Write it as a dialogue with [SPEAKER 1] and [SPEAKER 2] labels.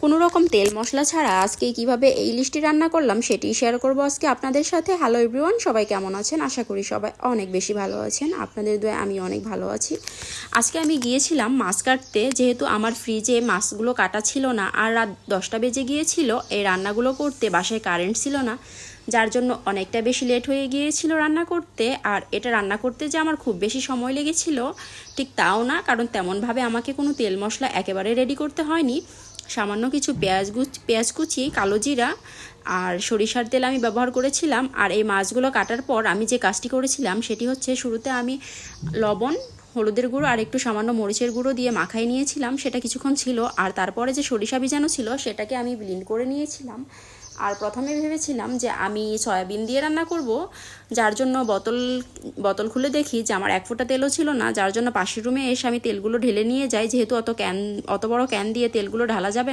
[SPEAKER 1] কোনো রকম তেল মশলা ছাড়া আজকে কিভাবে এই ইলিশটি রান্না করলাম সেটি শেয়ার করব আজকে আপনাদের সাথে। হ্যালো এভরিওয়ান, সবাই কেমন আছেন? আশা করি সবাই অনেক বেশি ভালো আছেন। আপনাদের দোয়ায় আমি অনেক ভালো আছি। আজকে আমি গিয়েছিলাম মাছ কাটতে, যেহেতু আমার ফ্রিজে মাছগুলো কাটা ছিল না আর রাত 10টা বেজে গিয়েছিল এই রান্নাগুলো করতে। বাসায় কারেন্ট ছিল না, যার জন্য অনেকটা বেশি লেট হয়ে গিয়েছিল রান্না করতে। আর এটা রান্না করতে যে আমার খুব বেশি সময় লেগেছিল ঠিক তাও না, কারণ তেমনভাবে আমাকে কোনো তেল মশলা একেবারে রেডি করতে হয়নি। সামান্য কিছু পেঁয়াজ কুচি, কালো জিরা আর সরিষার তেল আমি ব্যবহার করেছিলাম। আর এই মাছগুলো কাটার পর আমি যে কাজটি করেছিলাম সেটি হচ্ছে, শুরুতে আমি লবণ, হলুদের গুঁড়ো আর একটু সামান্য মরিচের গুঁড়ো দিয়ে মাখাই নিয়েছিলাম, সেটা কিছুক্ষণ ছিল। আর তারপরে যে সরিষা ভিজানো ছিল সেটাকে আমি ব্লেন্ড করে নিয়েছিলাম। আর প্রথমে ভেবেছিলাম যে আমি সয়াবিন দিয়ে রান্না করব, যার জন্য বোতল খুলে দেখি যে আমার এক ফোঁটা তেলও ছিল না, যার জন্য পাশের রুমে এসে আমি তেলগুলো ঢেলে নিয়ে যাই। যেহেতু অত বড় ক্যান দিয়ে তেলগুলো ঢালা যাবে